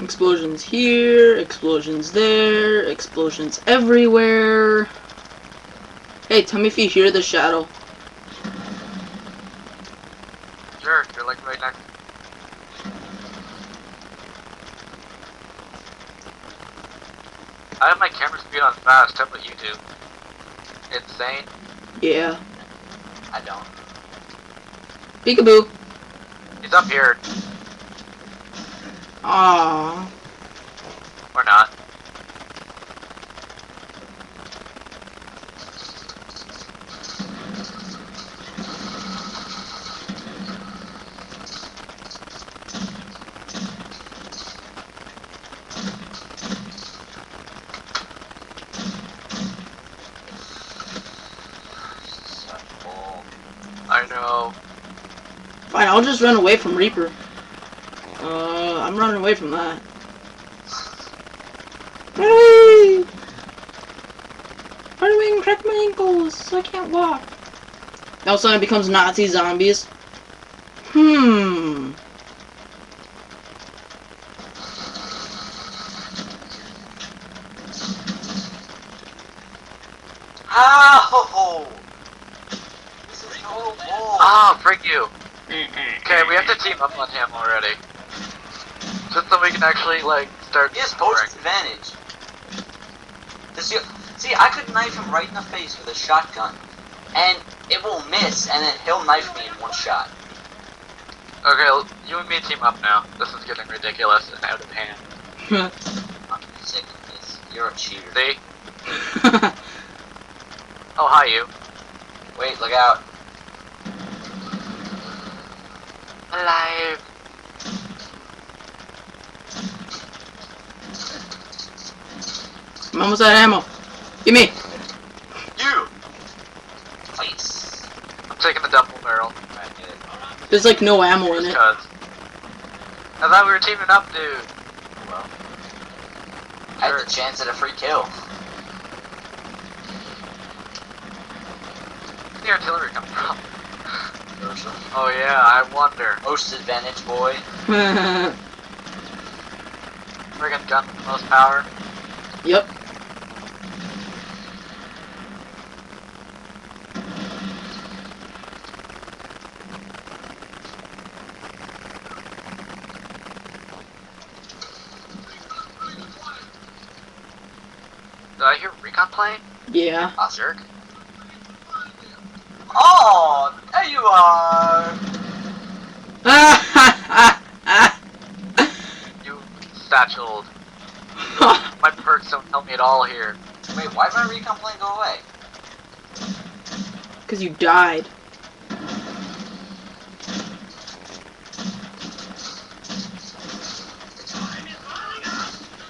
Explosions here, explosions there, explosions everywhere. Hey, tell me if you hear the shadow. Sure, you're like right next. I have my camera speed on fast. How about you do? Insane? Yeah. I don't. Peekaboo. He's up here. Aww. Or not. I know. Fine, I'll just run away from Reaper. I'm running away from that. Run away! Run away and crack my ankles so I can't walk. Now suddenly it becomes Nazi zombies. Ow! This is total bull. Ah, frick you. Okay, we have to team up on him already. Just so we can actually, like, start He has scoring. post advantage. See, I could knife him right in the face with a shotgun, and it will miss, and then he'll knife me in one shot. Okay, you and me team up now. This is getting ridiculous and out of hand. I'm sick of this. You're a cheater. See? Oh, hi, you. Wait, look out. Alive. I'm almost out of ammo. Give me. You! Please. I'm taking the double barrel. Alright, get it. There's like no ammo in Just it. cuz. I thought we were teaming up, dude. Well, I had the chance at a free kill. Where's the artillery come from? Oh yeah, I wonder. Most advantage, boy. Friggin' gun with the most power. Yep. Did I hear recon plane? Yeah. Ah, Jerk. Oh, there you are. You satcheled. My perks don't help me at all here. Wait, why did my recon plane go away? Because you died.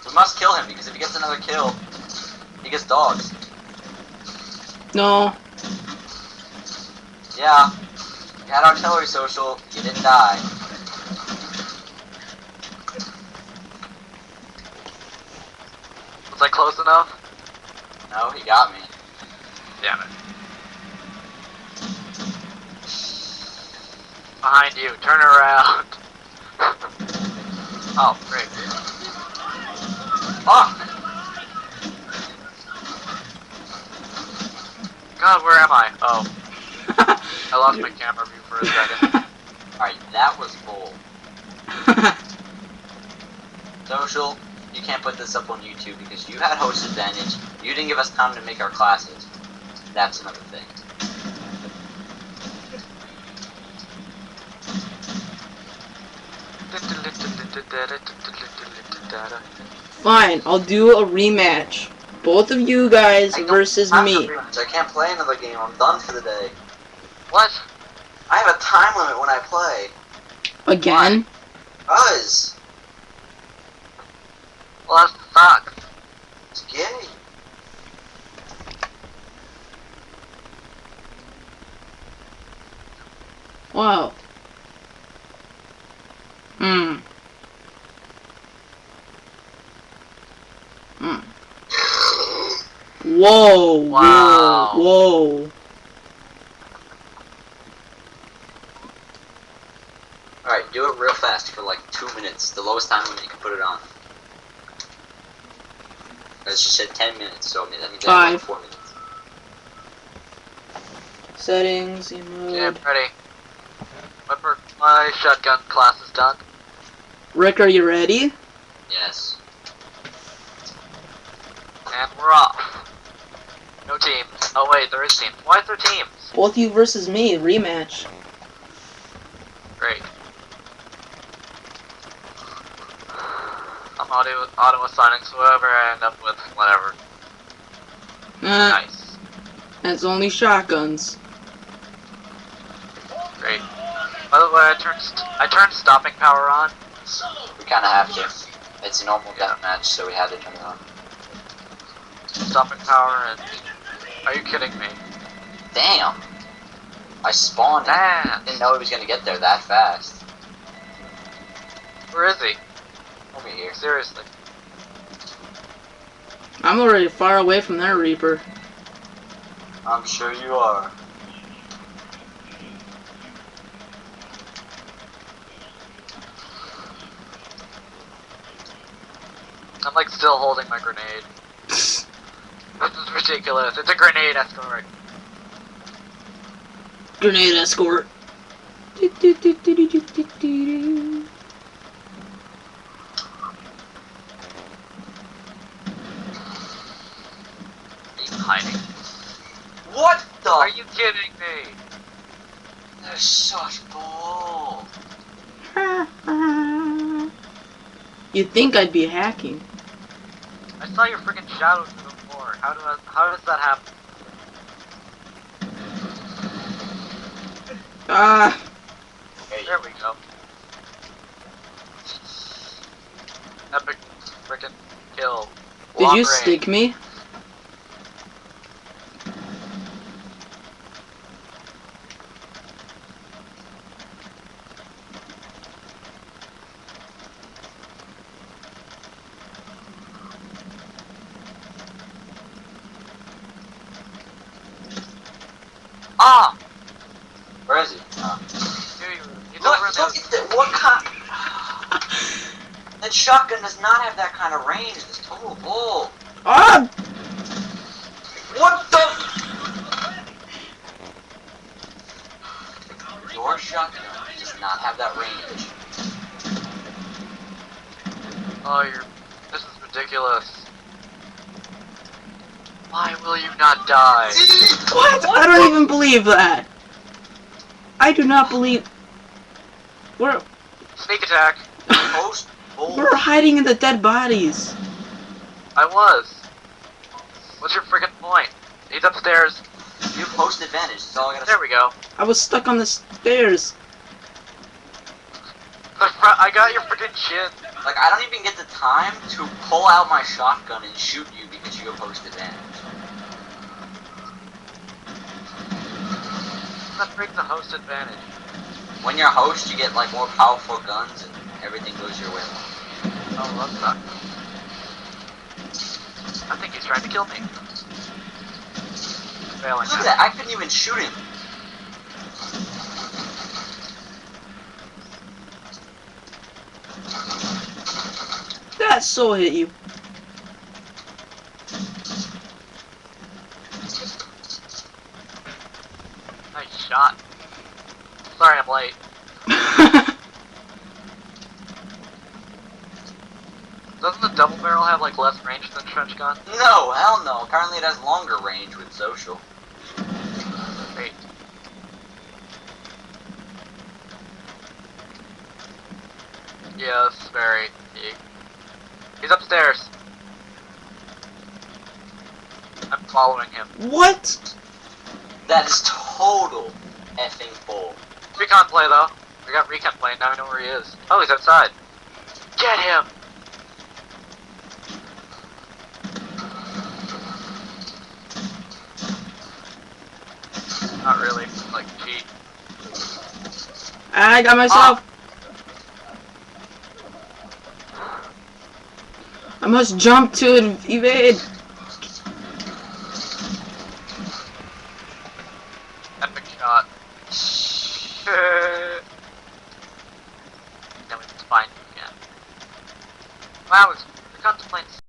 We must kill him, because if he gets another kill, he gets dogs. No. Yeah. You had artillery social, you didn't die. Was I close enough? No, he got me. Damn it. Behind you, turn around. Oh, great. Fuck! God, where am I? Oh. I lost my camera view for a second. Alright, that was bull. Social, you can't put this up on YouTube because you had host advantage. You didn't give us time to make our classes. That's another thing. Fine, I'll do a rematch. Both of you guys versus me. I can't play another game. I'm done for the day. What? I have a time limit when I play. Again? Buzz! Well, that sucks. It's gay. Wow. Whoa. Wow. Whoa. Alright, do it real fast for like 2 minutes. The lowest time limit you can put it on. As she said 10 minutes, so that means I have like 4 minutes. Settings, Okay, mode. I'm ready. My shotgun class is done. Rick, are you ready? Yes. And we're off. No teams. Oh wait, there is teams. Why is there teams? Both you versus me, rematch. Great. I'm auto assigning so whoever I end up with, whatever. Nice. It's only shotguns. Great. By the way, I turned stopping power on. We kind of have to. It's a normal deathmatch, so we had to turn it on. Stopping power and... Are you kidding me? Damn! I spawned and didn't know he was gonna get there that fast. Where is he? Over here. Seriously. I'm already far away from their Reaper. I'm sure you are. I'm like still holding my grenade. This is ridiculous. It's a grenade escort. Grenade escort. Are you hiding? What the? Are you kidding me? They're such bull. You'd think I'd be hacking. I saw your freaking shadow through the floor. How does that happen? Ah. There we go. Epic freaking kill. Did Long you range. stick me? Ah! Where is he? Oh. He's over in the... What kind? That shotgun does not have that kind of range. That's total bull. Ah! What the? Your shotgun does not have that range. Oh, this is ridiculous. Why will you not die? What? I don't even believe that. I do not believe. Sneak attack. We're hiding in the dead bodies. I was. What's your freaking point? He's upstairs. You have post advantage. That's all I gotta say. There we go. I was stuck on the stairs. I got your freaking chin. Like, I don't even get the time to pull out my shotgun and shoot you because you have post advantage. That brings the host advantage. When you're a host, you get, like, more powerful guns and everything goes your way. Oh, that sucks. I think he's trying to kill me. Failing. Look at that, I couldn't even shoot him. That so hit you. Nice shot. Sorry I'm late. Doesn't the double barrel have like less range than trench gun? No, hell no. Apparently it has longer range with social. Great. Yes, very. He's upstairs. I'm following him. What? That is total effing bull. Recon play though. We got recon play, now we know where he is. Oh, he's outside. Get him! Not really, like cheat. I got myself. I must jump to evade. Epic shot. Now we can find you again. Wow, it's contemplating